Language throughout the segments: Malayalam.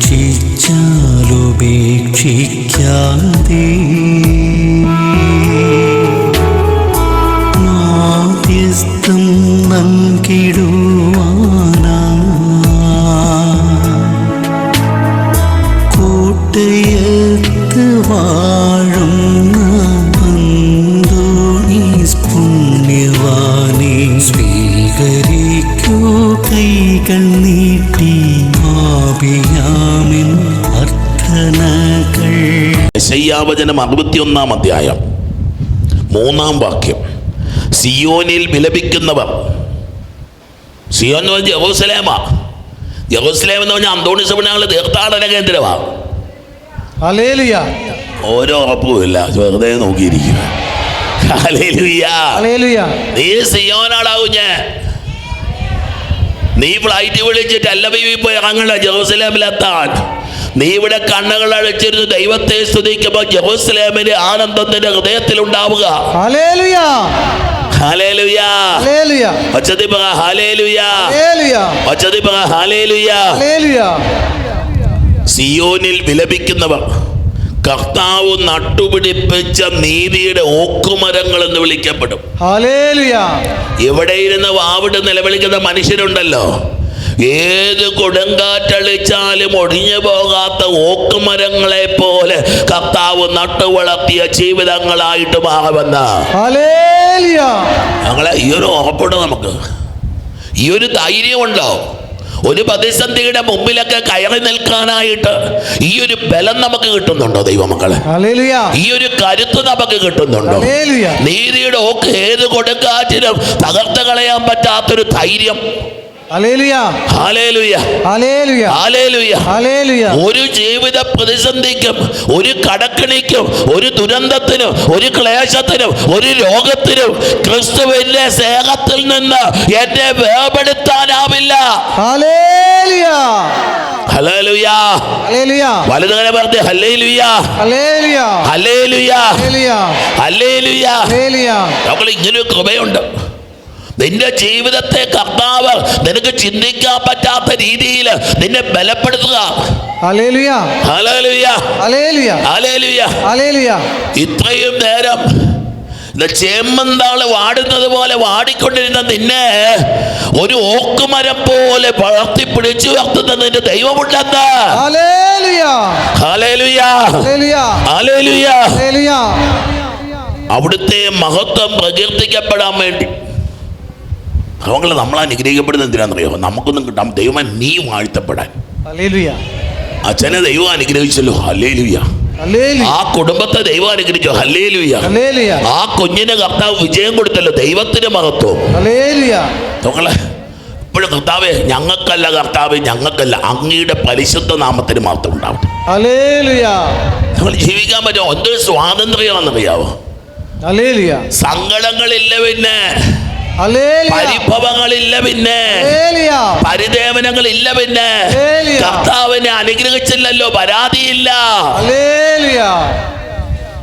പരീക്ഷിച്ചാലുപേക്ഷിക്കാതെ മാധ്യസ്ഥം നൽകിടുവാനാ കോട്ടയത്ത് വാഴുന്ന അന്തോണീസ് പുണ്യവാനെ സ്വീകരിക്കൂ കൈകൾ നീട്ടി ആപിയാമിൻ അർത്ഥനകൾ. യെശയ്യാവചനം 61-ാം അധ്യായം 3-ാം വാക്യം. സിയോനിൽ വിലപിക്കുന്നവർ. സിയോൻ എന്ന് പറഞ്ഞാൽ ജെറൂസലേമാ. ജെറൂസലേം എന്ന് പറഞ്ഞാൽ അന്തോണീസ് പുണ്യാളന്റെ തീർത്ഥാടന കേന്ദ്രമാണ്. ഹല്ലേലൂയ. ഓരോ ഉറപ്പുമില്ല, വെറുതെ നോക്കിയിരിക്കുക. ഹല്ലേലൂയ. നീ സിയോനാടാ കുഞ്ഞ്. നീ ഫ്ലൈറ്റ് വിളിച്ച് ടെലവീവിൽ പോയി ഇറങ്ങണ്ട ജെറൂസലേമിലെത്താൻ. നീ ഇവിടെ കണ്ണുകൾ അടച്ചിരുന്ന് ദൈവത്തെ സ്തുതിക്കുമ്പോൾ ജെറൂസലേമിന്റെ ആനന്ദം നിന്റെ ഹൃദയത്തിൽ ഉണ്ടാവുക. ഹല്ലേലൂയ. ഹല്ലേലൂയ. ഒച്ചത്തിൽ പറ ഹല്ലേലൂയ. ഒച്ചത്തിൽ പറ ഹല്ലേലൂയ. സിയോനിൽ വിലപിക്കുന്നവർ കർത്താവ് നട്ടുപിടിപ്പിച്ച നീതിയുടെ ഓക്കുമരങ്ങൾ എന്ന് വിളിക്കപ്പെടും. എവിടെ ഇരുന്ന് വാവിട്ട് നിലവിളിക്കുന്ന മനുഷ്യരുണ്ടല്ലോ, ഏത് കൊടുങ്കാറ്റളിച്ചാലും ഒടിഞ്ഞു പോകാത്ത ഓക്കുമരങ്ങളെ പോലെ കർത്താവ് നട്ടുവളർത്തിയ ജീവിതങ്ങളായിട്ട് മാറുമെന്ന് ഞങ്ങളെ ഈ ഒരു ഉറപ്പുണ്ട്. നമുക്ക് ഈ ഒരു ധൈര്യമുണ്ടോ? ഒരു പ്രതിസന്ധിയുടെ മുമ്പിലൊക്കെ കയറി നിൽക്കാനായിട്ട് ഈ ഒരു ബലം നമുക്ക് കിട്ടുന്നുണ്ടോ ദൈവമക്കളെ? ഈ ഒരു കരുത്ത് നമുക്ക് കിട്ടുന്നുണ്ടോ? നീതിയുടെ ഓക്ക് ഏത് കൊടുങ്കാറ്റിനും തകർത്ത് കളയാൻ പറ്റാത്തൊരു ധൈര്യം. ഒരു ജീവിത പ്രതിസന്ധിക്കും, ഒരു കടക്കിണിക്കും, ഒരു ദുരന്തത്തിനും, ഒരു ക്ലേശത്തിനും, ഒരു രോഗത്തിനും ക്രിസ്തുവിന്റെ സ്നേഹത്തിൽ നിന്ന് എന്നെ വേർപെടുത്താനാവില്ല. വലുതുപോലെ പറഞ്ഞ് ഹല്ലേലൂയ, ഹല്ലേലൂയ, ഹല്ലേലൂയ. നമ്മൾ ഇങ്ങനെ കൃപയുണ്ട്. നിന്റെ ജീവിതത്തെ കർത്താവ് നിനക്ക് ചിന്തിക്കാൻ പറ്റാത്ത രീതിയിൽ നിന്നെ ബലപ്പെടുത്തുക. ഇത്രയും നേരം ചേമ്മന്താള് വാടുന്നത് പോലെ വാടിക്കൊണ്ടിരുന്ന നിന്നെ ഒരു ഓക്കുമരം പോലെ വളർത്തി പിടിച്ചു വളർത്തുന്ന നിന്റെ ദൈവമുണ്ടെന്ന്. അവിടുത്തെ മഹത്വം പ്രകീർത്തിക്കപ്പെടാൻ വേണ്ടി അവങ്ങളെ നമ്മൾ അനുഗ്രഹിക്കപ്പെടുന്നത് എന്തിനാണെന്നറിയോ? നമുക്കൊന്നും കിട്ടാം. ദൈവം നീ വാഴ്ത്തപ്പെടാൻ. അച്ഛനെ ദൈവം അനുഗ്രഹിച്ചല്ലോ, ഹല്ലേലൂയ. ആ കുടുംബത്തെ ദൈവം അനുഗ്രഹിച്ചു, ഹല്ലേലൂയ. ആ കുഞ്ഞിന് കർത്താവ് വിജയം കൊടുത്തല്ലോ, ദൈവത്തിന് മഹത്വം. നമ്മളെ ഇപ്പോഴും കർത്താവേ ഞങ്ങൾക്കല്ല, കർത്താവേ ഞങ്ങൾക്കല്ല, അങ്ങയുടെ പരിശുദ്ധ നാമത്തിന് മഹത്വം ഉണ്ടാവട്ടെ. നമ്മൾ ജീവിക്കാൻ പറ്റുമോ? എന്തൊരു സ്വാതന്ത്ര്യമാണെന്നറിയാവോ? സങ്കടങ്ങളില്ല, പിന്നെ പരിഭവങ്ങളില്ല, പിന്നെ പരിദേവനങ്ങളില്ല, പിന്നെ കർത്താവിനെ അനുഗ്രഹിച്ചില്ലല്ലോ, പരാതിയില്ല.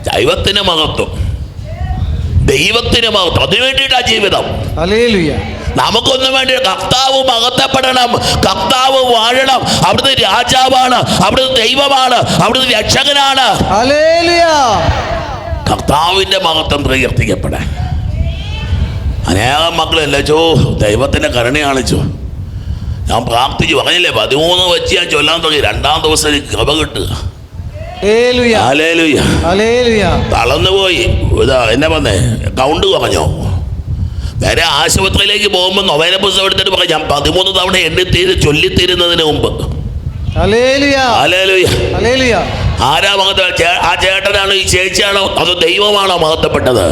ദൈവത്തിന് മഹത്വം, ദൈവത്തിന് മഹത്വം. അതിനു വേണ്ടിയിട്ടാ ജീവിതം. നമുക്കൊന്നും വേണ്ടി. കർത്താവ് മഹത്വപ്പെടണം, കർത്താവ് വാഴണം. അവിടുന്ന് രാജാവാണ്, അവിടുന്ന് ദൈവമാണ്, അവിടുന്ന് രക്ഷകനാണ്. കർത്താവിന്റെ മഹത്വം പ്രകീർത്തിക്കപ്പെടാൻ അനേകം മക്കളല്ല ചോ ദൈവത്തിന്റെ കരുണയാണ് ചോ. ഞാൻ പ്രാർത്ഥിച്ചു പറഞ്ഞില്ലേ, 13 വെച്ച് ഞാൻ ചൊല്ലാൻ തുടങ്ങി. 2-ാം ദിവസം കൃപ കിട്ടുക. തളർന്നുപോയി. ഇതാ എന്നെ വന്നേ, കൗണ്ട് കുറഞ്ഞോ? നേരെ ആശുപത്രിയിലേക്ക് പോകുമ്പോൾ നൊവേന പുസ്തകം എടുത്തിട്ട് പറയാം, ഞാൻ 13 തവണ ചൊല്ലിത്തീരുന്നതിന് മുമ്പ്. ആരാ മഹത്വം? ആ ചേട്ടനാണോ, ഈ ചേച്ചിയാണോ, അതോ ദൈവമാണോ മഹത്വപ്പെട്ടത്?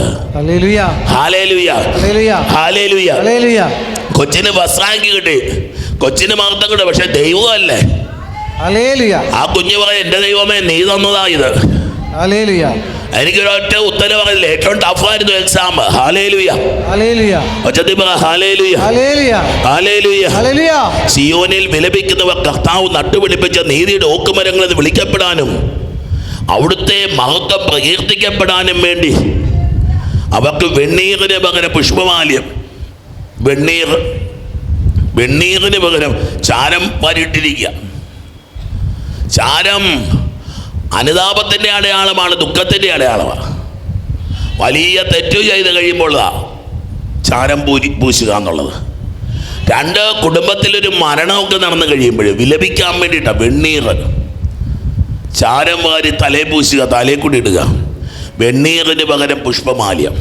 കൊച്ചിന് വസ്ത്രാങ്കി കിട്ടി, കൊച്ചിന് മഹത്വം കിട്ടും, പക്ഷെ ദൈവമല്ലേ. ആ കുഞ്ഞു പറയാം, എന്റെ ദൈവമേ നീ തന്നതാ ഇത്. എനിക്കൊരൊറ്റ ഉത്തരം പറഞ്ഞില്ല, ഏറ്റവും ടഫായിരുന്നു എക്സാം. സിയോനിൽ വിലപിക്കുന്നവർ കർത്താവ് നട്ടുപിടിപ്പിച്ച നീതിയുടെ ഓക്കുമരങ്ങൾ എന്ന് വിളിക്കപ്പെടാനും അവിടുത്തെ മഹത്വം പ്രകീർത്തിക്കപ്പെടാനും വേണ്ടി അവർക്ക് വെണ്ണീറിന് പകരം പുഷ്പമാല്യം, വെണ്ണീറിന് പകരം ചാരം വാരിയിട്ടിരിക്കുക. ചാരം അനുതാപത്തിൻ്റെ അടയാളമാണ്, ദുഃഖത്തിൻ്റെ അടയാളമാണ്. വലിയ തെറ്റ് ചെയ്ത് കഴിയുമ്പോഴാ ചാരം പൂശുക എന്നുള്ളത്. രണ്ട്, കുടുംബത്തിലൊരു മരണമൊക്കെ നടന്നു കഴിയുമ്പോൾ വിലപിക്കാൻ വേണ്ടിയിട്ടാണ് വെണ്ണീർ. ചാരം വാരി തലേ പൂശുക, തലേ കൂടി ഇടുക. വെണ്ണീറിന് പകരം പുഷ്പമാല്യം.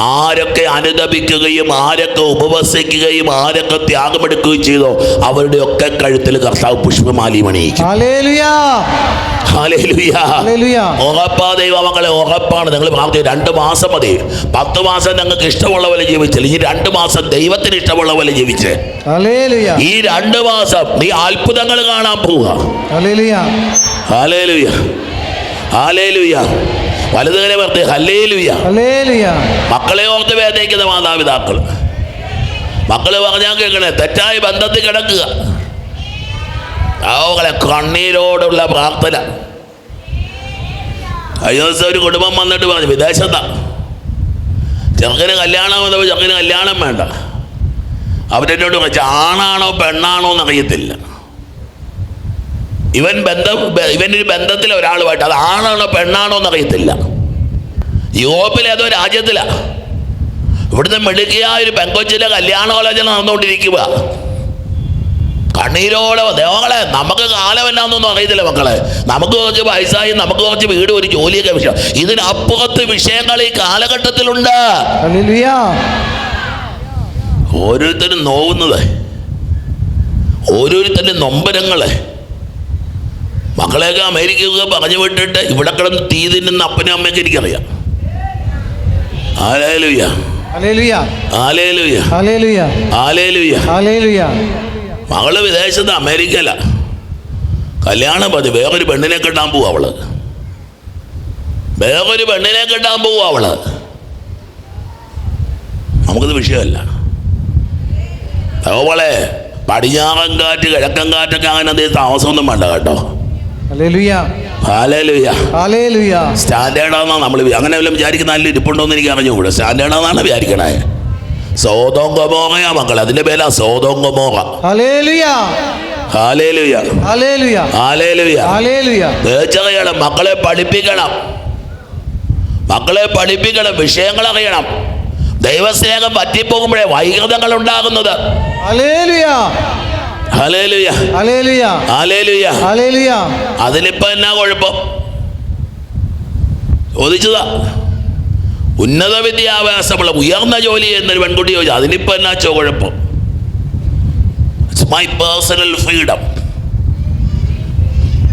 ആരൊക്കെ അനുദപിക്കുകയും ആരൊക്കെ ഉപവസിക്കുകയും ആരൊക്കെ ത്യാഗമെടുക്കുകയും ചെയ്തോ അവരുടെയൊക്കെ കഴുത്തിൽ കർത്താവ് പുഷ്പമാലിയും അണിയിക്കും. ഉറപ്പാ ദൈവമക്കളെ, ഉറപ്പാണ്. നിങ്ങൾ പ്രാർത്ഥിക്കും 2 മാസം മതി. 10 മാസം നിങ്ങൾക്ക് ഇഷ്ടമുള്ള പോലെ ജീവിച്ചില്ല. ഈ 2 മാസം ദൈവത്തിന് ഇഷ്ടമുള്ള പോലെ ജീവിച്ച് ഈ 2 മാസം നീ അത്ഭുതങ്ങൾ കാണാൻ പോവുക. Hallelujah, hallelujah. വലുതുകളെ വെറുതെ ഹല്ലേലൂയ. മക്കളെ ഓർത്ത് വേദനിക്കുന്ന മാതാപിതാക്കൾ, മക്കള് പറഞ്ഞാൽ കേൾക്കണേ, തെറ്റായ ബന്ധത്തിൽ കിടക്കുക. അവളെ കണ്ണീരോടുള്ള പ്രാർത്ഥന. കഴിഞ്ഞ ദിവസം ഒരു കുടുംബം വന്നിട്ട് പറഞ്ഞു, വിദേശത്താ, ചെറുക്കന് കല്യാണം വന്നപ്പോൾ ചെറുക്കന് കല്യാണം വേണ്ട. അവരെന്നോട് ചോദിച്ചു, ആണാണോ പെണ്ണാണോ എന്നറിയത്തില്ല. ഇവനൊരു ബന്ധത്തിൽ ഒരാളുമായിട്ട്, അത് ആണാണോ പെണ്ണാണോ എന്നറിയത്തില്ല. യൂറോപ്പിലെ ഏതോ രാജ്യത്തിലാണ്. ഇവിടുത്തെ മിടുക്കിയായ ഒരു പെങ്കൊച്ചിലെ കല്യാണാലോചന നടന്നുകൊണ്ടിരിക്കുക. കണ്ണീരോടെ ദേവങ്ങളെ, നമുക്ക് കാലം എന്നാന്നൊന്നും അറിയത്തില്ല മക്കളെ. നമുക്ക് കുറച്ച് വയസ്സായി, നമുക്ക് കുറച്ച് വീട്, ഒരു ജോലിയൊക്കെ വിഷയം. ഇതിനപ്പുറത്ത് വിഷയങ്ങൾ ഈ കാലഘട്ടത്തിലുണ്ട്. ഓരോരുത്തരും നോവുന്നത്, ഓരോരുത്തരുടെ നൊമ്പരങ്ങള്. മക്കളെയൊക്കെ അമേരിക്കയൊക്കെ പറഞ്ഞു വിട്ടിട്ട് ഇവിടെ കിടന്ന് തീ തിന്നുന്ന അപ്പനും അമ്മയൊക്കെ എനിക്കറിയാം. Hallelujah, hallelujah, hallelujah, hallelujah. മകള് വിദേശത്ത്, അമേരിക്കയില, കല്യാണം പതി, വേറൊരു പെണ്ണിനെ കെട്ടാൻ പോവും അവള്. വേറൊരു പെണ്ണിനെ കെട്ടാൻ പോവും അവള്. നമുക്കത് വിഷയമല്ല. അവളെ പടിഞ്ഞാറൻ കാറ്റ് കിഴക്കൻ കാറ്റൊക്കെ അങ്ങനെ എന്തെങ്കിലും താമസമൊന്നും വേണ്ട കേട്ടോ. സ്റ്റാൻഡേർഡാണെന്നാ നമ്മൾ അങ്ങനെ വല്ലതും വിചാരിക്കുന്ന, നല്ല ഇരിപ്പുണ്ടോന്ന് എനിക്ക് അറിഞ്ഞുകൂടെ. സ്റ്റാൻഡേർഡാണെന്നാണ് വിചാരിക്കണേ. സോദോം ഗൊമോറയാ മക്കൾ, അതിന്റെ പേരാ സോദോം ഗൊമോറ. തീർച്ചയായും മക്കളെ പഠിപ്പിക്കണം, മക്കളെ പഠിപ്പിക്കണം, വിഷയങ്ങൾ അറിയണം. ദൈവസ്നേഹം പറ്റിപ്പോകുമ്പോഴേ വൈകൃതങ്ങൾ ഉണ്ടാകുന്നത്. അതിലിപ്പോ എന്നാ കുഴപ്പം ചോദിച്ചതാ. ഉന്നത വിദ്യാഭ്യാസമുള്ള ഉയർന്ന ജോലി ചെയ്യുന്നൊരു പെൺകുട്ടി ചോദിച്ചു, അതിനിപ്പോ എന്നാ കുഴപ്പം? It's my personal freedom.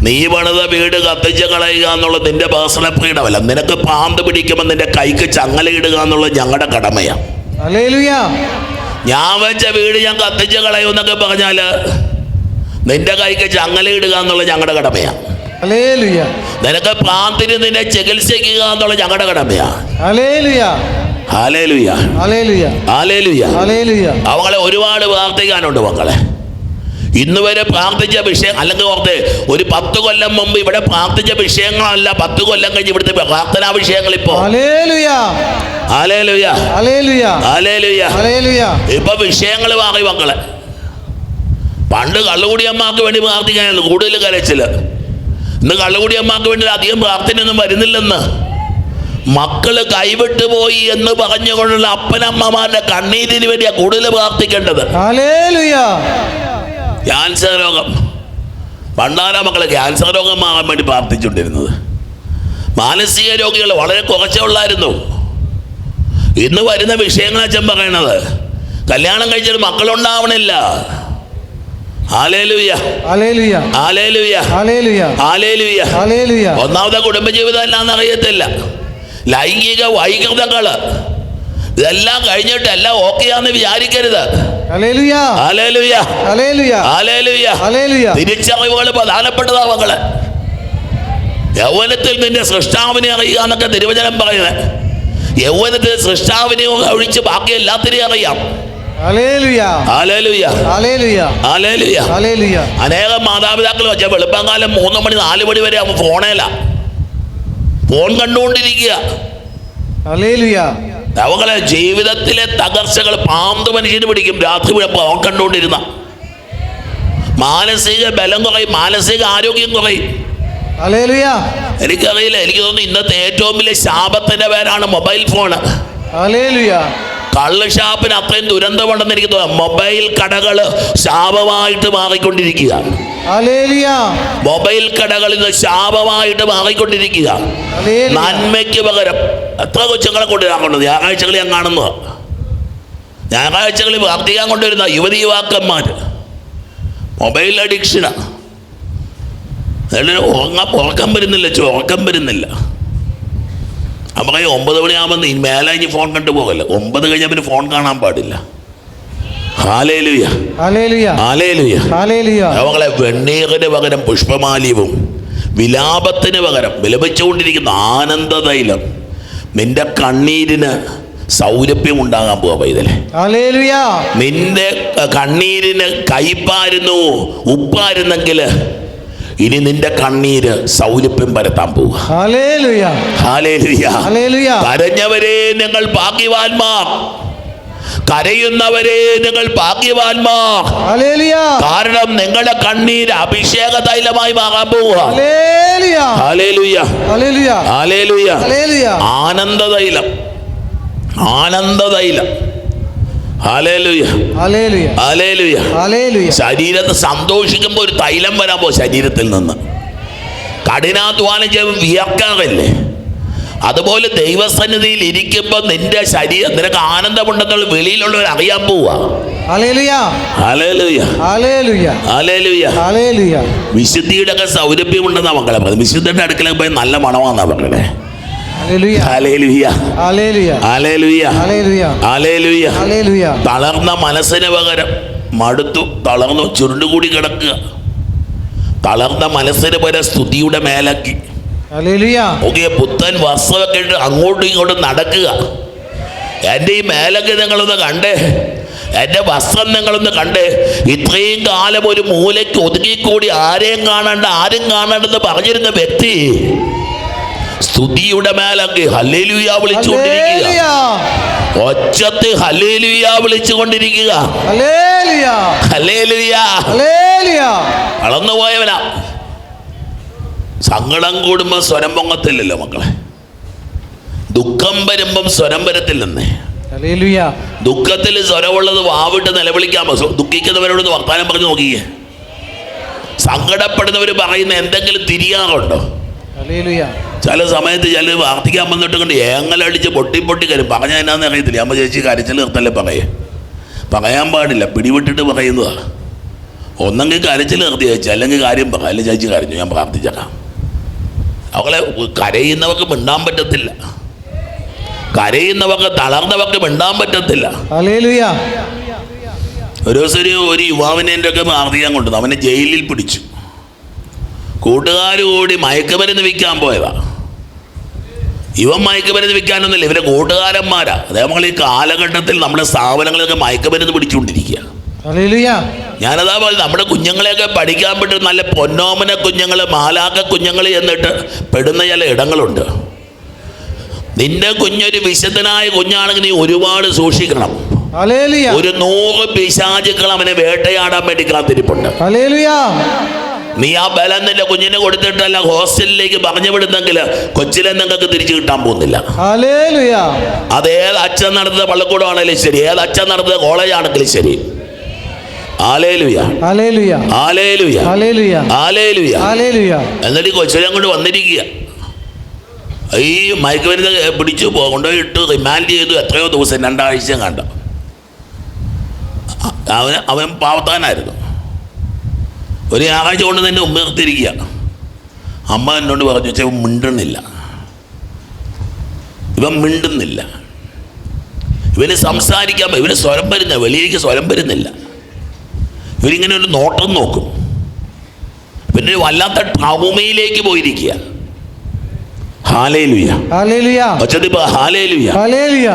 നീ പണിത വീട് കത്തിച്ച് കളയുക എന്നുള്ളത് നിന്റെ പേഴ്സണൽ ഫ്രീഡം അല്ല. നിനക്ക് പാമ്പ് പിടിക്കുമ്പോൾ നിന്റെ കൈക്ക് ചങ്ങലയിടുക എന്നുള്ളത് ഞങ്ങളുടെ കടമയാണ്. ഞാൻ വെച്ച വീട് ഞാൻ കത്തിച്ച് കളയുമെന്നൊക്കെ പറഞ്ഞാല് നിന്റെ കൈക്ക് ചങ്ങലയിടുക എന്നുള്ളത് ഞങ്ങളുടെ കടമയാണ്. നിനക്ക് പ്രാന്തിന് നിന്നെ ചികിത്സിക്കുക എന്നുള്ള ഞങ്ങളുടെ കടമയാണ്. അവങ്ങളെ ഒരുപാട് പ്രാർത്ഥിക്കാനുണ്ട് മക്കളെ. ഇന്ന് വരെ പ്രാർത്ഥിച്ച വിഷയം, അല്ലെങ്കിൽ ഓർത്ത് ഒരു 10 കൊല്ലം മുമ്പ് ഇവിടെ പ്രാർത്ഥിച്ച വിഷയങ്ങളല്ല 10 കൊല്ലം കഴിഞ്ഞ് ഇവിടുത്തെ പ്രാർത്ഥനാ വിഷയങ്ങൾ ഇപ്പോ. ഇപ്പൊ വിഷയങ്ങൾ മാറി മക്കളെ. പണ്ട് കള്ളുകുടിയമ്മക്ക് വേണ്ടി പ്രാർത്ഥിക്കാനായിരുന്നു കൂടുതൽ കരച്ചില്. ഇന്ന് കള്ളുകുടിയമ്മക്ക് വേണ്ടി അധികം പ്രാർത്ഥനയൊന്നും വരുന്നില്ലെന്ന്. മക്കള് കൈവിട്ടു പോയി എന്ന് പറഞ്ഞുകൊണ്ടുള്ള അപ്പനമ്മമാരുടെ കണ്ണീരിന് വേണ്ടിയാ കൂടുതൽ പ്രാർത്ഥിക്കേണ്ടത്. ക്യാൻസർ രോഗം, പണ്ടാര മക്കളെ ക്യാൻസർ രോഗം മാറാൻ വേണ്ടി പ്രാർത്ഥിച്ചുകൊണ്ടിരുന്നത്. മാനസിക രോഗികൾ വളരെ കുറച്ചേ ഉള്ളായിരുന്നു. ഇന്ന് വരുന്ന വിഷയങ്ങൾ അച്ഛൻ പറയണത്, കല്യാണം കഴിച്ചിട്ട് മക്കളുണ്ടാവണില്ല. ഒന്നാമത്തെ കുടുംബജീവിതം എന്നാന്ന് അറിയത്തില്ല. ലൈംഗിക വൈകൃതങ്ങള് ഇതെല്ലാം കഴിഞ്ഞിട്ട് എല്ലാം ഓക്കെയാന്ന് വിചാരിക്കരുത്. തിരിച്ചറിവുകൾ പ്രധാനപ്പെട്ടതാ മക്കളെ. യൗവനത്തിൽ നിന്റെ സൃഷ്ടാവിനെ അറിയുക എന്നൊക്കെ തിരുവചനം പറയുന്നത്. യൗവനത്തിൽ സൃഷ്ടാവിനെ ഒഴിച്ച് ബാക്കി എല്ലാത്തിനെയും അറിയാം. അനേകം മാതാപിതാക്കൾ വെച്ചാൽ വെളുപ്പംകാലം 3 മണി 4 മണി വരെ അവൻ ഫോൺ കണ്ടുകൊണ്ടിരിക്കുക. അവകളെ ജീവിതത്തിലെ തകർച്ചകൾ പാമ്പ് മനുഷ്യന് പിടിക്കും. രാത്രി ഫോൺ കണ്ടുകൊണ്ടിരുന്ന മാനസിക ബലം കുറയും, മാനസിക ആരോഗ്യം കുറയും. ഹല്ലേലൂയ. എനിക്കറിയില്ല, എനിക്ക് തോന്നുന്നു ഇന്നത്തെ ഏറ്റവും വലിയ ശാപത്തിന്റെ പേരാണ് മൊബൈൽ ഫോണ്. ഹല്ലേലൂയ. കള്ള് ഷാപ്പിന് അത്രയും ദുരന്തമുണ്ടെന്ന് എനിക്ക് തോന്നുന്നു. മൊബൈൽ കടകൾ ശാപമായിട്ട് മാറിക്കൊണ്ടിരിക്കുക. ഹല്ലേലൂയ. മൊബൈൽ കടകൾ ഇന്ന് ശാപമായിട്ട് മാറിക്കൊണ്ടിരിക്കുക. നന്മയ്ക്ക് പകരം എത്ര കൊച്ചുങ്ങളെ കൊണ്ടുവരാറുണ്ട്. ഞായറാഴ്ചകളിൽ ഞാൻ കാണുന്നത്, ഞായറാഴ്ചകളിൽ പ്രാർത്ഥിക്കാൻ കൊണ്ടുവരുന്ന യുവതി യുവാക്കന്മാർ മൊബൈൽ അഡിക്ഷനാണ്. ഉറക്കം വരുന്നില്ല, ഉറക്കം വരുന്നില്ല. നമുക്ക് 9 മണിയാകുമ്പോൾ മേലെ ഇനി ഫോൺ കണ്ടു പോകല്ല. 9 കഴിഞ്ഞാൽ പിന്നെ ഫോൺ കാണാൻ പാടില്ല. Hallelujah, hallelujah, hallelujah, hallelujah. അവങ്ങളെ വെണ്ണീറിന് പകരം പുഷ്പമാലിയവും വിലാപത്തിന് പകരം വിലപിച്ചുകൊണ്ടിരിക്കുന്ന ആനന്ദതൈലം. നിന്റെ കണ്ണീരിന് സൗരഭ്യം ഉണ്ടാകാൻ പോവാ പൈതലേ. ഹല്ലേലൂയ. നിന്റെ കണ്ണീരിന് കയ്പായിരുന്നു, ഉപ്പായിരുന്നെങ്കിൽ ഇനി നിന്റെ കണ്ണീര് സൗരഭ്യം പരത്താൻ പോവുക. Hallelujah, hallelujah, hallelujah. കരഞ്ഞവരെ നിങ്ങൾ ഭാഗ്യവാന്മാർ, കരയുന്നവരെ നിങ്ങൾ ഭാഗ്യവാന്മാർ. ഹല്ലേലൂയ. കാരണം നിങ്ങളുടെ കണ്ണീര് അഭിഷേക തൈലമായി മാറാൻ പോവുക. Hallelujah, hallelujah, hallelujah, hallelujah. Hallelujah. ആനന്ദതൈലം, ആനന്ദതൈലം. Hallelujah, hallelujah, hallelujah. ഹല്ലേലൂയ. ശരീരത്തെ സന്തോഷിക്കുമ്പോൾ ഒരു തൈലം വരാൻ പോകും ശരീരത്തിൽ നിന്ന്. കഠിനാധ്വാനം ചെയ്യുമ്പോൾ വിയർക്കാറില്ലേ? അതുപോലെ ദൈവസന്നിധിയിൽ ഇരിക്കുമ്പോൾ നിന്റെ ശരീരം നിനക്ക് ആനന്ദമുണ്ടെന്നുള്ള വെളിയിലുള്ളവർ അറിയാൻ പോവാ. Hallelujah, hallelujah, hallelujah, hallelujah. Hallelujah. വിശുദ്ധിയുടെ ഒക്കെ സൗരഭ്യമുണ്ടെന്നാ മക്കളെ പറഞ്ഞത്. വിശുദ്ധന്റെ അടുക്കലേക്ക് പോയി നല്ല മണമാന്നാ പറഞ്ഞത്. Hallelujah, hallelujah, hallelujah, hallelujah, hallelujah, hallelujah. Hallelujah. തളർന്ന മനസ്സിന് പകരം മടുത്തു, തളർന്നു, ചുരുണ്ടുകൂടി കിടക്കുക. തളർന്ന മനസ്സിന് പകരം സ്തുതിയുടെ മേലാക്കി. ഹല്ലേലൂയ. ഓക്കെ, പുത്തൻ വസ്ത്രമൊക്കെ ഇട്ട് അങ്ങോട്ടും ഇങ്ങോട്ടും നടക്കുക. എൻ്റെ ഈ മേലൊക്കെ നിങ്ങളൊന്ന് കണ്ടേ, എൻ്റെ വസ്ത്രം നിങ്ങളൊന്ന് കണ്ടേ. ഇത്രയും കാലം ഒരു മൂലയ്ക്ക് ഒതുങ്ങിക്കൂടി ആരെയും കാണണ്ട, ആരും കാണണ്ടെന്ന് പറഞ്ഞിരുന്ന വ്യക്തി സ്തുതിയുടെ മേലൊക്കെ ഹല്ലേലൂയ വിളിച്ചുകൊണ്ടിരിക്കുക. ഒച്ചത്തിൽ ഹല്ലേലൂയ വിളിച്ചുകൊണ്ടിരിക്കുക. Hallelujah, hallelujah. ഹല്ലേലൂയ. വളർന്നുപോയവനാ. സങ്കടം കൂടുമ്പോൾ സ്വരം പൊങ്ങത്തില്ലല്ലോ മക്കളെ. ദുഃഖം വരുമ്പം സ്വരം വരത്തില്ലെന്നേ. ഹല്ലേലൂയ. ദുഃഖത്തിൽ സ്വരമുള്ളത് വാവിട്ട് നിലവിളിക്കാമോ? ദുഃഖിക്കുന്നവരോട് വർത്താനം പറഞ്ഞു നോക്കിയേ. സങ്കടപ്പെടുന്നവർ പറയുന്ന എന്തെങ്കിലും തിരിയാറുണ്ടോ? ഹല്ലേലൂയ. ചില സമയത്ത് ചില പ്രാർത്ഥിക്കാൻ വന്നിട്ട് കൊണ്ട് ഏങ്ങലടിച്ച് പൊട്ടി കരും. പറഞ്ഞാൽ എന്നാന്ന് അറിയത്തില്ല. അമ്മ ചേച്ചി കരച്ചിൽ നിർത്തല്ലേ പറയാൻ പാടില്ല, പിടിവിട്ടിട്ട് പറയുന്നതാ. ഒന്നെങ്കിൽ കരച്ചിൽ നിർത്തി ചേച്ചി, അല്ലെങ്കിൽ കാര്യം പറ. അല്ലെങ്കിൽ ചേച്ചി കരഞ്ഞു, ഞാൻ പ്രാർത്ഥിച്ചേക്കാം. അവളെ കരയുന്നവർക്ക് മിണ്ടാൻ പറ്റത്തില്ല, കരയുന്നവർക്ക് തളർന്നവർക്ക് മിണ്ടാൻ പറ്റത്തില്ല. ഹല്ലേലൂയ. ഒരു ദിവസം ഒരു യുവാവിനെ എൻ്റെ ഒക്കെ പ്രാർത്ഥിക്കാൻ കൊണ്ടുവന്നു. അവനെ ജയിലിൽ പിടിച്ചു. കൂട്ടുകാർ കൂടി മയക്കുമരുന്ന് വിൽക്കാൻ പോയതാ. ഇവൻ മയക്കുമരുന്ന് വിൽക്കാനൊന്നുമില്ല, ഇവരെ കൂട്ടുകാരന്മാരാ. അതേ നമ്മൾ ഈ കാലഘട്ടത്തിൽ നമ്മുടെ സ്ഥാപനങ്ങളൊക്കെ മയക്കുമരുന്ന് പിടിച്ചുകൊണ്ടിരിക്കുക. ഹല്ലേലൂയ. ഞാനതാ പറഞ്ഞത്, നമ്മുടെ കുഞ്ഞുങ്ങളെയൊക്കെ പഠിക്കാൻ പറ്റും നല്ല പൊന്നോമന കുഞ്ഞുങ്ങൾ, മാലാക കുഞ്ഞുങ്ങൾ എന്നിട്ട് പെടുന്ന ചില ഇടങ്ങളുണ്ട്. നിന്റെ കുഞ്ഞൊരു വിശുദ്ധനായ കുഞ്ഞാണെങ്കിൽ നീ ഒരുപാട് സൂക്ഷിക്കണം. ഹല്ലേലൂയ. ഒരു 100 പിശാചുക്കൾ അവനെ വേട്ടയാടാൻ വേണ്ടി കാത്തിരിപ്പുണ്ട്. ഹല്ലേലൂയ. നീ ആ ബലം നിന്റെ കുഞ്ഞിനെ കൊടുത്തിട്ടല്ല ഹോസ്റ്റലിലേക്ക് പറഞ്ഞു വിടുന്നെങ്കിൽ കൊച്ചിലെ നിങ്ങൾക്ക് തിരിച്ചു കിട്ടാൻ പോകുന്നില്ല. ഹല്ലേലൂയ. അത് ഏത് അച്ഛൻ നടത്തുന്ന പള്ളിക്കൂടമാണെങ്കിലും ശരി, ഏത് അച്ഛൻ നടത്തുന്ന കോളേജ് ആണെങ്കിലും ശരി. Hallelujah, hallelujah, hallelujah, hallelujah, hallelujah. Hallelujah. എന്നിട്ട് ഈ കൊച്ചിനെ കൊണ്ട് വന്നിരിക്കുക. ഈ മയക്കുമരുന്ന് പിടിച്ചു കൊണ്ടുപോയി ഇട്ട് റിമാൻഡ് ചെയ്തു. എത്രയോ ദിവസം, 2 ആഴ്ച കണ്ട. അവൻ പാവത്താനായിരുന്നു. ഒരു ഞായറാഴ്ച കൊണ്ട് തന്നെ ഉമ്മ നിർത്തിയിരിക്കുക. അമ്മ എന്നോട് പറഞ്ഞു, വെച്ചാൽ ഇവൻ മിണ്ടുന്നില്ല, ഇവൻ മിണ്ടുന്നില്ല, ഇവന് സംസാരിക്കാൻ, ഇവന് സ്വരം വരുന്നില്ല, വെളിയിലേക്ക് സ്വരം വരുന്നില്ല. ഇവരിങ്ങനെ ഒരു നോട്ടം നോക്കും. പിന്നെ വല്ലാത്ത ട്രൗമയിലേക്ക് പോയിരിക്കുക. Hallelujah, hallelujah, hallelujah. ഹല്ലേലൂയ.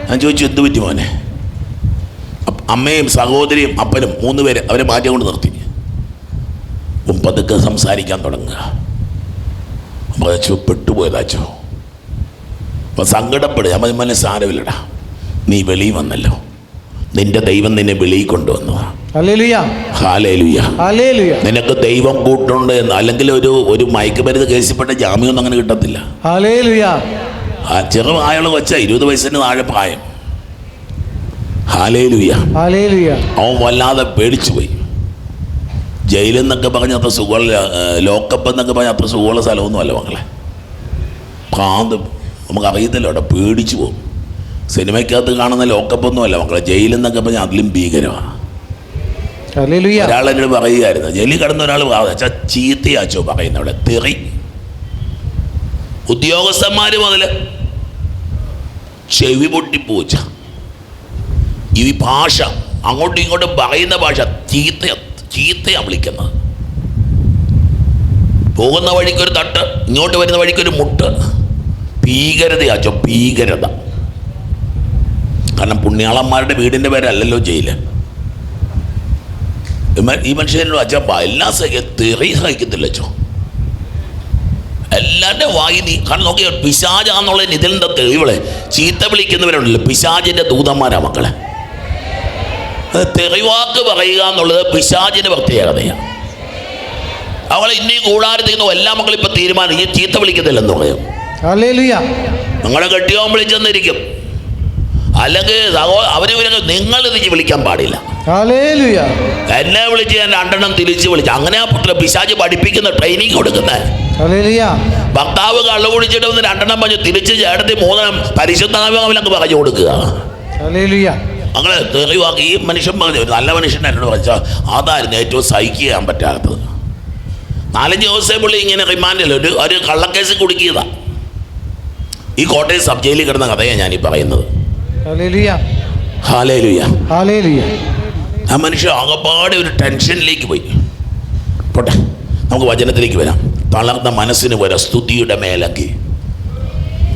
ഞാൻ ചോദിച്ചു, എന്ത് പറ്റി മോനെ? അമ്മയും സഹോദരിയും അപ്പനും 3 പേര് അവരെ മാറ്റി കൊണ്ട് നിർത്തി. പതുക്കെ സംസാരിക്കാൻ തുടങ്ങുക. അപ്പോൾ അച്ഛോ പെട്ടുപോയതാച്ചോ. അപ്പോൾ സങ്കടപ്പെടുക. അമ്മ സാരമില്ലടാ, നീ വെളിയിൽ വന്നല്ലോ, നിന്റെ ദൈവം നിന്നെ വെളിയിൽ കൊണ്ടുവന്നു. ഹല്ലേലൂയ. ഹല്ലേലൂയ. ഹല്ലേലൂയ. നിനക്ക് ദൈവം കൂട്ടുണ്ട് എന്ന്. അല്ലെങ്കിൽ ഒരു മയക്കുമരുന്ന് കേസിൽപ്പെട്ട ജാമ്യമൊന്നും അങ്ങനെ കിട്ടത്തില്ല. ഹല്ലേലൂയ. ആ ചെറുപ്രായമുള്ള കൊച്ച 20 വയസ്സിന് താഴെ പ്രായം. ഹല്ലേലൂയ. ഹല്ലേലൂയ. അവൻ വല്ലാതെ പേടിച്ചു പോയി. ജയിലിൽ നിന്നൊക്കെ പറഞ്ഞ അത്ര സുഖമുള്ള, ലോക്കപ്പ് എന്നൊക്കെ പറഞ്ഞ അത്ര സുഖമുള്ള സ്ഥലമൊന്നുമല്ല മക്കളെ. ഭ്രാന്ത് നമുക്കറിയത്തില്ല, അവിടെ പേടിച്ചു പോകും. സിനിമയ്ക്കകത്ത് കാണുന്ന ലോക്കപ്പൊന്നുമല്ല മക്കളെ, ജയിലിൽ നിന്നൊക്കെ പറഞ്ഞാൽ അതിലും ഭീകരമാണ്. ഒരാൾ എന്നോട് പറയുകയായിരുന്നു, ജയിലിൽ കിടന്ന ഒരാൾ അച്ഛാ ചീത്തയാച്ചോ പറയുന്ന അവിടെ തെറി. ഉദ്യോഗസ്ഥന്മാർ മുതൽ ചെവി പൊട്ടിപ്പോച്ച. ഈ ഭാഷ അങ്ങോട്ടും ഇങ്ങോട്ടും പറയുന്ന ഭാഷ ചീത്തയാണ് വിളിക്കുന്നത്. പോകുന്ന വഴിക്കൊരു തട്ട്, ഇങ്ങോട്ട് വരുന്ന വഴിക്കൊരു മുട്ട്. ഭീകരതയാച്ചോ, ഭീകരത. കാരണം പുണ്യാളന്മാരുടെ വീടിൻ്റെ പേരല്ലല്ലോ ജയില്. ഈ മനുഷ്യനോട് അച്ഛാ എല്ലാം തെറി സഹിക്കത്തില്ല അച്ഛോ. എല്ലാവരുടെ വായി നീ കാരണം നോക്കിയ പിശാചാന്നുള്ളതിന് ഇതിലെന്താ തെളിവുകളെ. ചീത്ത വിളിക്കുന്നവരുണ്ടല്ലോ പിശാചിൻ്റെ ദൂതന്മാരാ മക്കളെ. തെറിവാക്ക് പറയുക എന്നുള്ളത് പിശാചിൻ്റെ പ്രത്യേകതയാണ്. അവളെ ഇന്നീ കൂടാരത്തിൽ എല്ലാ മക്കളും ഇപ്പം തീരുമാനം ഈ ചീത്ത വിളിക്കത്തില്ലെന്ന് പറയും. നിങ്ങളെ കെട്ടിയോൻ വിളിച്ചെന്നിരിക്കും, അല്ലെങ്കിൽ അവരിവരൊക്കെ നിങ്ങൾ തിരിച്ച് വിളിക്കാൻ പാടില്ല. എന്നെ വിളിച്ച് ഞാൻ 2 തിരിച്ച് വിളിച്ചു. അങ്ങനെ പിശാച് പഠിപ്പിക്കുന്ന ട്രെയിനിങ് കൊടുക്കുന്നത്. ഭർത്താവ് കള്ളു കുടിച്ചിട്ട് ഒന്ന് 2 പറഞ്ഞു തിരിച്ച് ചേട്ടത്തി 3 പരിശുദ്ധാവിലൊക്കെ പറഞ്ഞു കൊടുക്കുക. അങ്ങനെ തെറിവാക്കി ഈ മനുഷ്യൻ പറഞ്ഞു. നല്ല മനുഷ്യൻ എന്നോട് പറഞ്ഞാൽ അതായിരുന്നു ഏറ്റവും സഹിക്കാൻ പറ്റാത്തത്. 4-5 ദിവസം പുള്ളി ഇങ്ങനെ റിമാൻഡിൽ ഒരു കള്ളക്കേസ് കുടുക്കിയതാണ്. ഈ കോട്ടയം സബ് ജയിലിൽ കിടന്ന കഥയാണ് ഞാനീ പറയുന്നത്. ആ മനുഷ്യൻ ആകപ്പാടെ ഒരു ടെൻഷനിലേക്ക് പോയി. പോട്ടെ, നമുക്ക് വചനത്തിലേക്ക് വരാം. തളർന്ന മനസ്സിന് വരാം സ്തുതിയുടെ മേലങ്കി.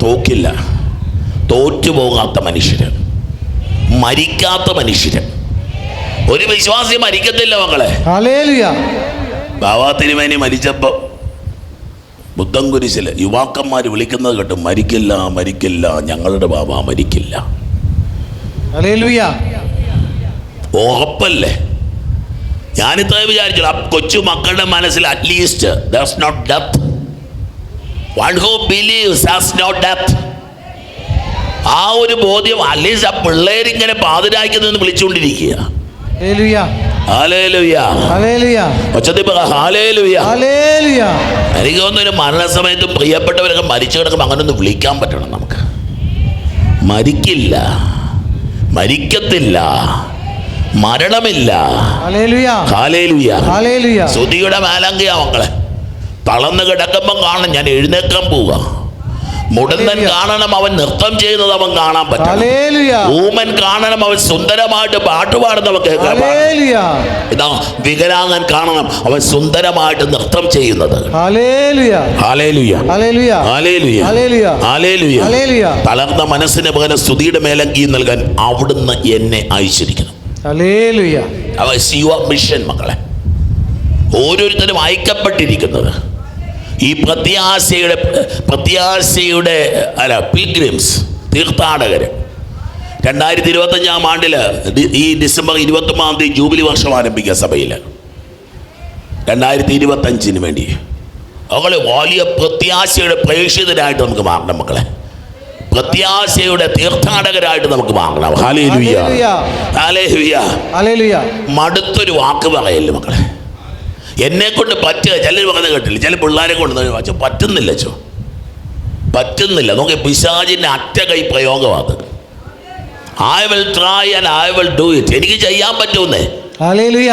തോക്കില്ല, തോറ്റുപോകാത്ത മനുഷ്യര്, മരിക്കാത്ത മനുഷ്യര്. ഒരു വിശ്വാസി മരിക്കത്തില്ല മക്കളെ. ബാബാ തിരുമേനി മരിച്ചപ്പോൾ ബുദ്ധൻ കുരിശില് യുവാക്കന്മാർ വിളിക്കുന്നത് കേട്ട് മരിക്കില്ല, മരിക്കില്ല, ഞങ്ങളുടെ ബാബ മരിക്കില്ല. ഉറപ്പല്ലേ? ഞാനിത്ര വിചാരിച്ചു കൊച്ചു മക്കളുടെ മനസ്സിൽ at least there's no death. One who believes has no death. ആ ഒരു ബോധ്യം അറ്റ്ലീസ്റ്റ് ആ പിള്ളേരിങ്ങനെ പാതിരായ്ക്ക് നിന്ന് വിളിച്ചുകൊണ്ടിരിക്കുക. എനിക്ക് തോന്നുന്നു മരണസമയത്തും പ്രിയപ്പെട്ടവരൊക്കെ മരിച്ചു കിടക്കുമ്പോൾ അങ്ങനെ ഒന്ന് വിളിക്കാൻ പറ്റണം നമുക്ക്. മരിക്കില്ല, മരിക്കത്തില്ല, മരണമില്ല. സ്തുതിയുടെ മേലങ്കിയാ മക്കളെ. തളർന്ന് കിടക്കുമ്പം കാണണം ഞാൻ എഴുന്നേക്കാൻ പോവുക. മുടന്തൻ കാണണം അവൻ നൃത്തം ചെയ്യുന്നത് അവൻ കാണാൻ പറ്റും. ഊമൻ കാണണം അവൻ സുന്ദരമായിട്ട് പാട്ടുപാടുന്നവൻ കേൾക്കാം. ഇതാ വികലാംഗൻ കാണണം അവൻ സുന്ദരമായിട്ട് നൃത്തം ചെയ്യുന്നത്. തളർന്ന മനസ്സിന് പകരം സ്തുതിയുടെ മേലങ്കി നൽകാൻ അവിടുന്ന് എന്നെ അയച്ചിരിക്കുന്നു. മിഷൻ മക്കളെ, ഓരോരുത്തരും അയക്കപ്പെട്ടിരിക്കുന്നത് ഈ പ്രത്യാശയുടെ പിൽഗ്രിംസ്, തീർത്ഥാടകര്. 2025 ആണ്ടിൽ ഈ ഡിസംബർ 21 ജൂബിലി വർഷം ആരംഭിക്കുക സഭയിൽ 2025 വേണ്ടി. അവള് വലിയ പ്രത്യാശയുടെ പ്രേക്ഷിതരായിട്ട് നമുക്ക് മാറണം മക്കളെ. പ്രത്യാശയുടെ തീർത്ഥാടകരായിട്ട് നമുക്ക് മാറണം. Hallelujah, hallelujah, hallelujah. മടുത്തൊരു വാക്ക് പറയല്ലേ മക്കളെ. എന്നെ കൊണ്ട് പറ്റുക. ചിലർ പറയുന്നത് കേട്ടില്ല, ചില പിള്ളേരെ കൊണ്ട് അച്ഛൻ പറ്റുന്നില്ല, അച്ഛോ പറ്റുന്നില്ല. നോക്കി പിശാചിൻ്റെ അറ്റ കൈ പ്രയോഗമാണ്. I will try and I will do it. എനിക്ക് ചെയ്യാൻ പറ്റുന്നേ. Hallelujah,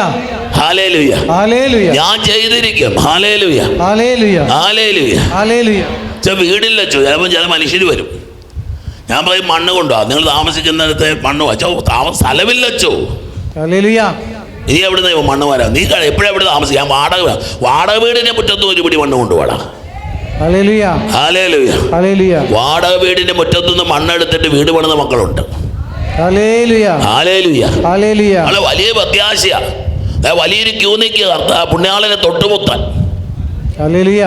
hallelujah, hallelujah. ഞാൻ ചെയ്തിരിക്കും. Hallelujah, hallelujah, hallelujah, hallelujah. വീടില്ല അച്ഛോ, ചിലപ്പോൾ ചില മനുഷ്യർ വരും. ഞാൻ പറയും മണ്ണ് കൊണ്ടുവാ, നിങ്ങൾ താമസിക്കുന്നിടത്തെ മണ്ണ് അച്ഛോ സ്ഥലമില്ല അച്ഛോ. ഹല്ലേലൂയ. നീ എവിടുന്ന് മണ്ണ് വരാം? നീ എപ്പോഴെവിടെ താമസിക്കാം? വാടക വീടിന്റെ മുറ്റത്ത് ഒരു പിടി മണ്ണ് കൊണ്ടുപോടാ. വാടക വീടിന്റെ മുറ്റത്തുനിന്ന് മണ്ണെടുത്തിട്ട് വീട് പണിത മക്കളുണ്ട്. വലിയ പ്രത്യാശയാ. വലിയൊരു ക്യൂ നിൽക്കുക പുണ്യാളനെ തൊട്ടുമുത്താൻ. ഹല്ലേലൂയ.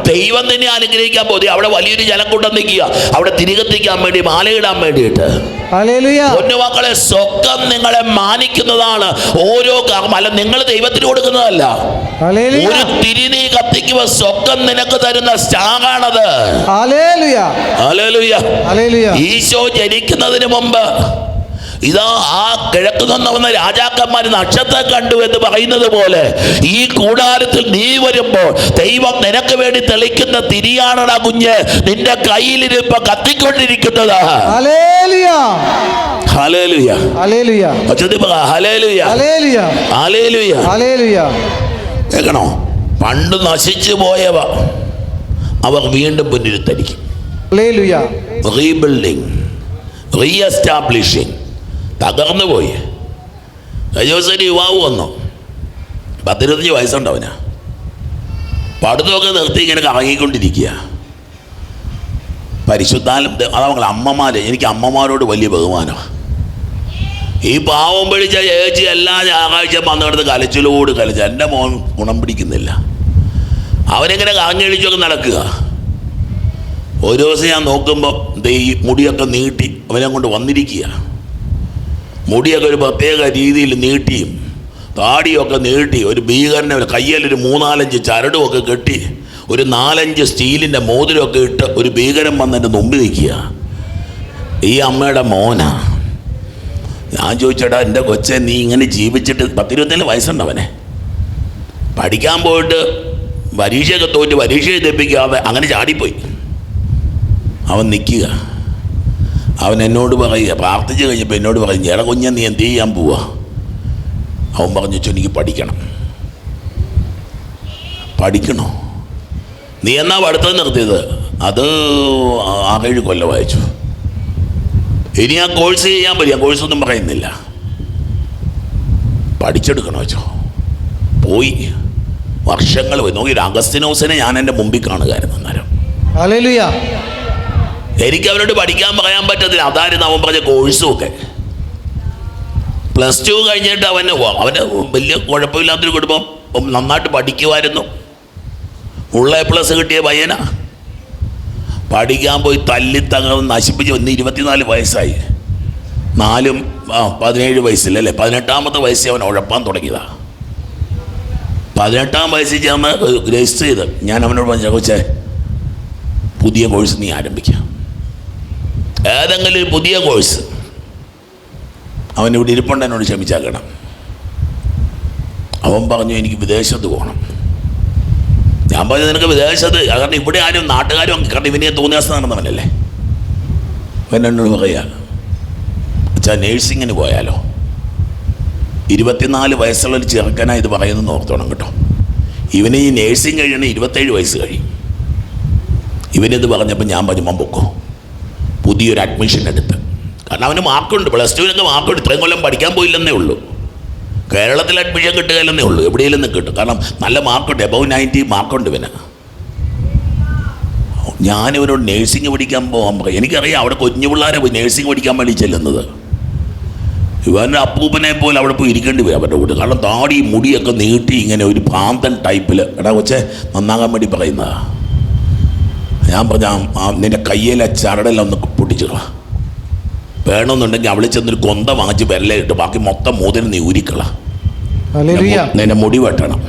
ദൈവം തന്നെ അനുഗ്രഹിക്കാൻ പോയി. അവിടെ വലിയൊരു ജനക്കൂട്ടം നിൽക്കുക, അവിടെ തിരികെത്തിക്കാൻ വേണ്ടി മാലയിടാൻ വേണ്ടിയിട്ട്. ഹല്ലേലൂയ. പൊന്നുമക്കളെ, സ്വർഗ്ഗം നിങ്ങളെ മാനിക്കുന്നതാണ്. ഓരോ അല്ല, നിങ്ങൾ ദൈവത്തിന് കൊടുക്കുന്നതല്ല. ഹല്ലേലൂയ. ഒരു തിരി നീ കത്തിക്കുമ്പോൾ സ്വർഗ്ഗം നിനക്ക് തരുന്ന സ്റ്റാറാണത്. ഹല്ലേലൂയ. ഹല്ലേലൂയ. ഹല്ലേലൂയ. ഈശോ ജനിക്കുന്നതിന് മുമ്പ് ഇതാ ആ കിഴക്ക് നിന്ന് വന്ന രാജാക്കന്മാർ നക്ഷത്രം കണ്ടു എന്ന് പറയുന്നത് പോലെ ഈ കൂടാരത്തിൽ നീ വരുമ്പോൾ ദൈവം നിനക്ക് വേണ്ടി തെളിക്കുന്ന തിരിയാണടാ കുഞ്ഞ് നിന്റെ കയ്യിലിരിപ്പ കത്തിക്കൊണ്ടിരിക്കുന്നത്. ഹല്ലേലൂയ. ഹല്ലേലൂയ. ഹല്ലേലൂയ. ഉച്ചത്തിൽ പറ ഹല്ലേലൂയ. ഹല്ലേലൂയ. ഹല്ലേലൂയ. ഹല്ലേലൂയ. കേൾക്കണോ? പണ്ട് നശിച്ചു പോയവ അവർ വീണ്ടും പുനരുദ്ധരിക്കും. ഹല്ലേലൂയ. റീബിൽഡിങ്, റീഎസ്റ്റാബ്ലിഷിങ്. തകർന്നു പോയി. കഴിഞ്ഞ ദിവസം ഒരു യുവാവ് വന്നു, 10-25 വയസ്സുണ്ട് അവന്. പഠിത്തമൊക്കെ നിർത്തി ഇങ്ങനെ കറങ്ങിക്കൊണ്ടിരിക്കുക. പരിശുദ്ധാലും അതവങ്ങൾ അമ്മമാർ, എനിക്ക് അമ്മമാരോട് വലിയ ബഹുമാനമാണ്. ഈ പാവം പിടിച്ച ചേച്ചി എല്ലാ ഞായറാഴ്ച വന്നിടത്ത് കലച്ചിലോട് കലിച്ച. എൻ്റെ മോൻ ഗുണം പിടിക്കുന്നില്ല. അവനിങ്ങനെ കറങ്ങിയടിച്ചൊക്കെ നടക്കുക. ഒരു ദിവസം ഞാൻ നോക്കുമ്പോൾ ഈ മുടിയൊക്കെ നീട്ടി അവനെ കൊണ്ട് വന്നിരിക്കുക. മുടിയൊക്കെ ഒരു പ്രത്യേക രീതിയിൽ നീട്ടിയും താടിയൊക്കെ നീട്ടി ഒരു ഭീകരനെ കയ്യിലൊരു 3-4 ചരടുമൊക്കെ കെട്ടി ഒരു 4-5 സ്റ്റീലിൻ്റെ മോതിരമൊക്കെ ഇട്ട് ഒരു ഭീകരൻ വന്നെൻ്റെ മുമ്പിൽ നിൽക്കുക. ഈ അമ്മയുടെ മോനാ. ഞാൻ ചോദിച്ചേട്ടാ, എൻ്റെ കൊച്ചെ നീ ഇങ്ങനെ ജീവിച്ചിട്ട് 10-24 വയസ്സുണ്ടവനെ. പഠിക്കാൻ പോയിട്ട് പരീക്ഷയൊക്കെ തോറ്റ് പരീക്ഷ എഴുതിപ്പിക്കാതെ അങ്ങനെ ചാടിപ്പോയി. അവൻ നിൽക്കുക. അവൻ എന്നോട് പറയുക, പ്രാർത്ഥിച്ച് കഴിഞ്ഞപ്പോൾ എന്നോട് പറയും, ചേട്ടാ കുഞ്ഞെ നീ എന്ത് ചെയ്യാൻ പോവാ? അവൻ പറഞ്ഞു, എനിക്ക് പഠിക്കണം. പഠിക്കണോ? നീ എന്നാ പഠിത്തം നിർത്തിയത്? അത് 6-7 കൊല്ലം വായിച്ചു. ഇനി ആ കോഴ്സ് ചെയ്യാൻ പറ്റും. കോഴ്സൊന്നും പറയുന്നില്ല. പഠിച്ചെടുക്കണോ വെച്ചോ? പോയി വർഷങ്ങൾ പോയി നോക്കി. അഗസ്തിനോസിനെ ഞാൻ എൻ്റെ മുമ്പിൽ കാണുകയായിരുന്നു അന്നേരം. ഹല്ലേലൂയ. എനിക്ക് അവരോട് പഠിക്കാൻ പറയാൻ പറ്റത്തില്ല. അതായിരുന്നു അവൻ പറഞ്ഞ കോഴ്സും ഒക്കെ. +2 കഴിഞ്ഞിട്ട് അവന് വലിയ കുഴപ്പമില്ലാത്തൊരു കുടുംബം, നന്നായിട്ട് പഠിക്കുമായിരുന്നു. ഫുൾ A+ കിട്ടിയ പയ്യനാ. പഠിക്കാൻ പോയി തല്ലി തകർന്ന് നശിപ്പിച്ച് വന്ന് 24 വയസ്സായി. 17 വയസ്സിലല്ലേ, 18ാമത്തെ വയസ്സിൽ അവൻ ഉഴപ്പാൻ തുടങ്ങിയതാണ്. 18ാം വയസ്സിൽ ചേർന്ന് രജിസ്റ്റർ ചെയ്ത് ഞാൻ അവനോട് പറഞ്ഞു, ചോദിച്ചേ പുതിയ കോഴ്സ് നീ ആരംഭിക്കാം, ഏതെങ്കിലും ഒരു പുതിയ കോഴ്സ്. അവനിവിടെ ഇരിപ്പുണ്ട്, എന്നോട് ക്ഷമിച്ചാക്കണം. അവൻ പറഞ്ഞു, എനിക്ക് വിദേശത്ത് പോകണം. ഞാൻ പറഞ്ഞു, നിനക്ക് വിദേശത്ത്? കാരണം ഇവിടെ ആരും നാട്ടുകാരും, കാരണം ഇവനെ തോന്നിയാസം നടന്നവനല്ലേ. അവൻ എന്നോട് പറയാ, അച്ഛാ നേഴ്സിങ്ങിന് പോയാലോ? 24 വയസ്സുള്ള ഒരു ചെറുക്കനാണ് ഇത് പറയുന്നത് ഓർത്തോണം കേട്ടോ. ഇവന് ഈ നേഴ്സിംഗ് കഴിയണേ 27 വയസ്സ് കഴിയും. ഇവനിത് പറഞ്ഞപ്പോൾ ഞാൻ പറഞ്ഞു, പൊക്കോ, പുതിയൊരു അഡ്മിഷൻ എടുത്ത്. കാരണം അവന് മാർക്കുണ്ട്, +2 മാർക്കുണ്ട്. ഇത്രയും കൊല്ലം പഠിക്കാൻ പോയില്ലെന്നേ ഉള്ളൂ. കേരളത്തിൽ അഡ്മിഷൻ കിട്ടുകയില്ലെന്നേ ഉള്ളൂ, എവിടെയെങ്കിലും നിന്ന് കിട്ടും. കാരണം നല്ല മാർക്കുണ്ട്, above 90 മാർക്കുണ്ട് ഇവന്. ഞാനിവനോട് നേഴ്സിംഗ് പഠിക്കാൻ പോകാൻ പറയും. എനിക്കറിയാം അവിടെ കുഞ്ഞു പിള്ളേരെ പോയി നേഴ്സിംഗ് പഠിക്കാൻ വേണ്ടി ചെല്ലുന്നത്. ഇവൻ്റെ അപ്പൂപ്പനെ പോലെ അവിടെ പോയി ഇരിക്കേണ്ടി വരും അവരുടെ കൂടെ. കാരണം താടി മുടിയൊക്കെ നീട്ടി ഇങ്ങനെ ഒരു ഭ്രാന്തൻ ടൈപ്പിൽ. എടാ കൊച്ചെ, നന്നാകാൻ വേണ്ടി പറയുന്നതാ. ഞാൻ പറഞ്ഞ നിൻ്റെ കയ്യിലെ ചരടെല്ലാം ഒന്ന് പൊട്ടിച്ചിട. വേണമെന്നുണ്ടെങ്കിൽ അവളെ ചെന്നൊരു കൊന്ത വാങ്ങിച്ച് വിരലിട്ട് ബാക്കി മൊത്തം മോതിരം നീ ഊരിക്കള. നിന്റെ മുടി വെട്ടണം.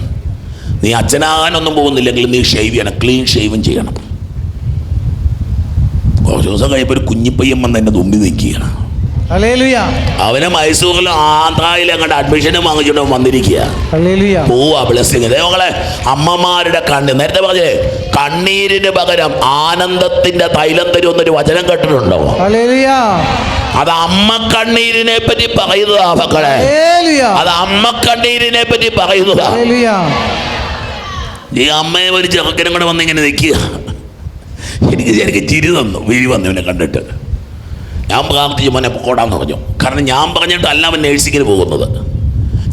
നീ അച്ഛനാകാനൊന്നും പോകുന്നില്ലെങ്കിൽ നീ ഷേവ് ചെയ്യണം, ക്ലീൻ ഷേവും ചെയ്യണം. കുറച്ച് ദിവസം കഴിയുമ്പോൾ ഒരു കുഞ്ഞിപ്പയ്യൻ വന്ന് എൻ്റെ മുമ്പിൽ നിൽക്കുകയാണ്. അവനെ മൈസൂരിലും ആന്ധ്രയിലും അങ്ങോട്ട് അഡ്മിഷനും വാങ്ങിച്ചുകൊണ്ട് വന്നിരിക്കുക. പോവാ ബ്ലെസ്സിങ്. ദൈവങ്ങളെ, അമ്മമാരുടെ നേരത്തെ പറഞ്ഞേ, കണ്ണീരിന് പകരം ആനന്ദത്തിന്റെ തൈലം തരുമെന്നൊരു വചനം കേട്ടിട്ടുണ്ടോ? അത് അമ്മ കണ്ണീരിനെ പറ്റി പറയുന്നതാ മക്കളെ. അത് അമ്മ കണ്ണീരിനെ പറ്റി പറയുന്നതാ. ഈ അമ്മയെ ഒരു ചെറുക്കനും കൂടെ വന്നിങ്ങനെ നിൽക്കുക. എനിക്ക് ശരിക്കും ചിരി തന്നു, വീഴി വന്നു ഇവനെ കണ്ടിട്ട്. ഞാൻ പ്രാർത്ഥിച്ചു, മോനെ പൊക്കോടാന്ന് പറഞ്ഞു. കാരണം ഞാൻ പറഞ്ഞിട്ടല്ല അവൻ നേഴ്സിങ്ങിന് പോകുന്നത്.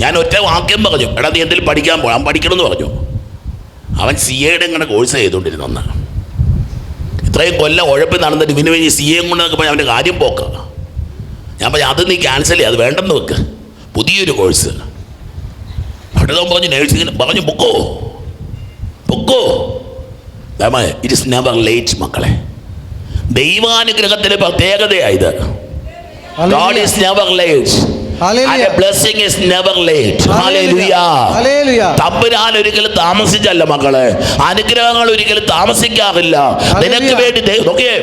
ഞാൻ ഒറ്റ വാക്യം പറഞ്ഞു, എടാ നീ എന്തെങ്കിലും പഠിക്കാൻ പോകാൻ പഠിക്കണമെന്ന് പറഞ്ഞു. അവൻ CA ഇങ്ങനെ കോഴ്സ് ചെയ്തുകൊണ്ടിരുന്ന. ഇത്രയും കൊല്ലം ഉഴപ്പി നടന്നിട്ട് ഇവന് വേണ്ടി CA കൊണ്ട് പറഞ്ഞാൽ അവൻ്റെ കാര്യം പോക്ക. ഞാൻ പറഞ്ഞു, അത് നീ ക്യാൻസൽ ചെയ്യുക, അത് വേണ്ടെന്ന് വെക്ക്, പുതിയൊരു കോഴ്സ്. പഠിത്തം പറഞ്ഞു നേഴ്സിങ്ങിന് പറഞ്ഞു, പൊക്കോ. ഇറ്റ് ഇസ് നെവർ ലേറ്റ് മക്കളെ. ദൈവാനുഗ്രഹത്തിന്റെ പ്രത്യേകതയായത്. God is never late. And a blessing is never late. Hallelujah. തമ്പുരാൻ ഒരിക്കലും താമസിച്ചല്ല മക്കളെ. അനുഗ്രഹങ്ങൾ ഒരിക്കലും താമസിക്കാറില്ല. നിനക്ക് വേണ്ടി നോക്കിയേ,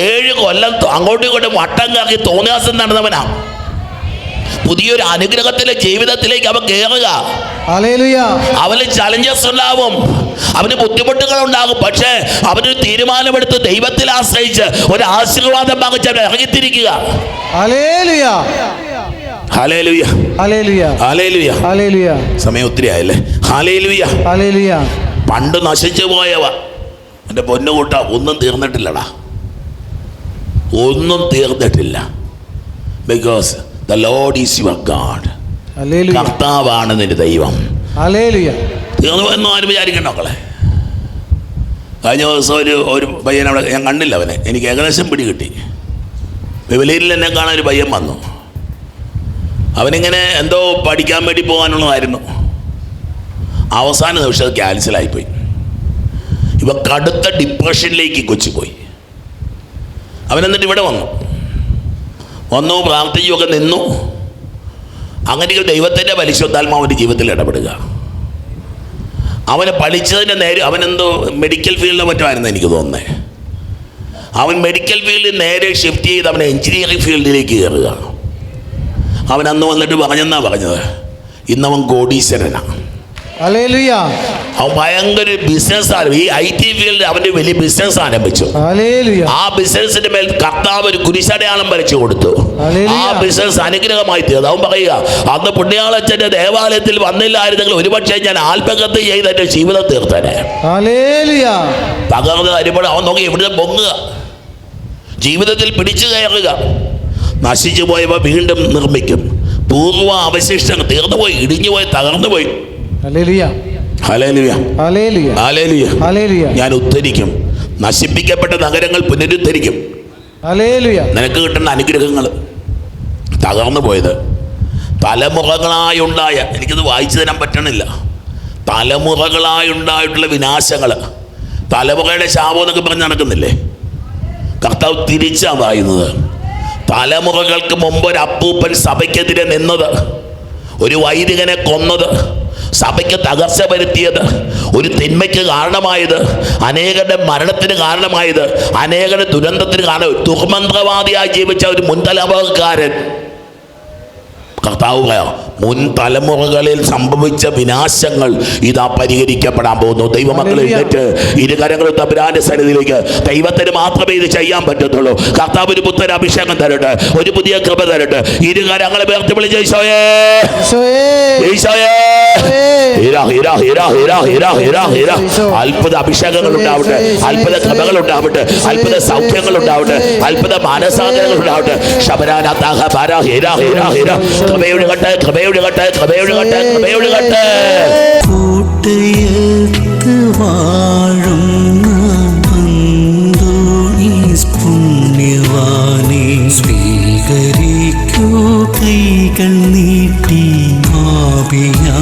7 കൊല്ലം അങ്ങോട്ടും ഇങ്ങോട്ടും വട്ടം കറക്കി തോന്നിയാസം നടന്നവനാ. പുതിയൊരു അനുഗ്രഹത്തിലെ ജീവിതത്തിലേക്ക് അവൻ കയറുക. അവന് ചലഞ്ചസ് ഉണ്ടാവും, അവന് ബുദ്ധിമുട്ടുകൾ ഉണ്ടാകും. പക്ഷേ അവനൊരു തീരുമാനമെടുത്ത് ദൈവത്തിൽ ആശ്രയിച്ച് ഒരു ആശീർവാദം വാങ്ങിച്ച് അവൻ ഇറങ്ങിത്തിരിക്കുക. സമയം ഒത്തിരി ആയല്ലേ. ഹല്ലേലൂയ. പണ്ട് നശിച്ചു പോയവ എൻ്റെ പൊന്നുകൂട്ട ഒന്നും തീർന്നിട്ടില്ലടാ, ഒന്നും തീർന്നിട്ടില്ല. Because the Lord is your God. കർത്താവാണ് നിന്റെ ദൈവം. തീർന്നു എന്ന് ആരും വിചാരിക്കണ്ട മക്കളെ. കഴിഞ്ഞ ദിവസം ഒരു പയ്യൻ അവിടെ, ഞാൻ കണ്ടില്ല അവനെ, എനിക്ക് ഏകദേശം പിടി കിട്ടി. വിവലയിൽ എന്നെ കാണാൻ ഒരു പയ്യൻ വന്നു. അവനിങ്ങനെ എന്തോ പഠിക്കാൻ വേണ്ടി പോകാനുള്ളതായിരുന്നു. അവസാന നിമിഷം അത് ക്യാൻസലായിപ്പോയി. ഇവ കടുത്ത ഡിപ്രഷനിലേക്ക് കൊച്ചു പോയി. അവനെന്നിട്ട് ഇവിടെ വന്നു പ്രാർത്ഥിച്ചുമൊക്കെ നിന്നു. അങ്ങനെ ദൈവത്തിൻ്റെ പരിശുദ്ധാത്മാവിൻ്റെ ജീവിതത്തിൽ ഇടപെടുക. അവനെ പഠിച്ചതിൻ്റെ നേരെ അവനെന്തോ മെഡിക്കൽ ഫീൽഡിലോ മറ്റോ ആയിരുന്നു എനിക്ക് തോന്നുന്നത്. അവൻ മെഡിക്കൽ ഫീൽഡിൽ നേരെ ഷിഫ്റ്റ് ചെയ്ത് അവൻ എഞ്ചിനീയറിംഗ് ഫീൽഡിലേക്ക് കയറുക. അവൻ അന്ന് വന്നിട്ട് പറഞ്ഞത് ഇന്നവൻ കോടീശ്വരനാണ്. അവൻ ഭയങ്കര ബിസിനസ്സാണ്. ഈ IT ഫീൽഡിൽ അവന്റെ വലിയ ബിസിനസ് ആരംഭിച്ചു. ആ ബിസിനസിന്റെ മേൽ കർത്താവ് ഒരു കുരിശടയാളം വരച്ചു കൊടുത്തു. ആ ബിസിനസ് അനുഗ്രഹമായി തീർന്നു. അവൻ പറയുക, അന്ന് പുണ്യാളച്ചന്റെ ദേവാലയത്തിൽ വന്നില്ലായിരുന്നെങ്കിൽ ഒരുപക്ഷെ ഞാൻ ആത്മഹത്യ ചെയ്ത് എന്റെ ജീവിതം തീർത്തേനെ. തകർന്ന് വരുമ്പോൾ അവൻ നോക്കി ഇവിടുന്ന് പൊങ്ങുക, ജീവിതത്തിൽ പിടിച്ചു കയറുക. നശിച്ചു പോയവ വീണ്ടും നിർമ്മിക്കും. പൂർവ്വ അവശിഷ്ടങ്ങൾ തീർന്നുപോയി, ഇടിഞ്ഞുപോയി, തകർന്നുപോയി. ഞാൻ ഉദ്ധരിക്കും. നശിപ്പിക്കപ്പെട്ട നഗരങ്ങൾ പുനരുദ്ധരിക്കും. നിനക്ക് കിട്ടുന്ന അനുഗ്രഹങ്ങൾ, തകർന്നു പോയത് തലമുറകളായുണ്ടായ, എനിക്കത് വായിച്ചു തരാൻ പറ്റണില്ല, തലമുറകളായുണ്ടായിട്ടുള്ള വിനാശങ്ങൾ, തലമുറയുടെ ശാപം എന്നൊക്കെ പറഞ്ഞ് നടക്കുന്നില്ലേ. കർത്താവ് തിരിച്ചാണ് പറയുന്നത്. തലമുറകൾക്ക് മുമ്പ് ഒരു അപ്പൂപ്പൻ സഭയ്ക്കെതിരെ നിന്നത്, ഒരു വൈദികനെ കൊന്നത്, സഭയ്ക്ക് തകർച്ച വരുത്തിയത്, ഒരു തിന്മയ്ക്ക് കാരണമായത്, അനേകരുടെ മരണത്തിന് കാരണമായത്, അനേകരുടെ ദുരന്തത്തിന് കാരണം, ദുർമന്ത്രവാദിയായി ജീവിച്ച ഒരു മുൻതലമുറക്കാരൻ. കർത്താവ് പറയാം, മുൻ തലമുറകളിൽ സംഭവിച്ച വിനാശങ്ങൾ ഇതാ പരിഹരിക്കപ്പെടാൻ പോകുന്നു. ദൈവമക്കളെ എഴുന്നേറ്റ് ഇരുകരങ്ങളും തമ്പുരാന്റെ സന്നിധിയിലേക്ക്. ദൈവത്തിന് മാത്രമേ ഇത് ചെയ്യാൻ പറ്റത്തുള്ളൂ. കർത്താവ് ഒരു പുത്തൻ അഭിഷേകം തരട്ടെ, ഒരു പുതിയ കൃപ തരട്ടെ. ഇരുകരങ്ങളെ ഉയർത്തി വിളിച്ച് ഈശോയേ, ഈശോയേ, അത്ഭുത അഭിഷേകങ്ങൾ ഉണ്ടാവട്ടെ, അത്ഭുത കൃപകൾ ഉണ്ടാവട്ടെ, അത്ഭുത സൗഖ്യങ്ങൾ ഉണ്ടാവട്ടെ, അത്ഭുത മാനസാന്തരങ്ങൾ ഉണ്ടാവട്ടെ. കൃപയൊഴുകട്ടെ, കൃപയൊഴുകട്ടെ, കൃപയൊഴുകട്ടെ, കൃപയൊഴുകട്ടെ. കൂട്ടയത്ത് വാഴുന്ന അന്തോണീസ് പുണ്യവാനെ സ്വീകരിക്കൂ കൈകൾ നീട്ടി. ആപിയാ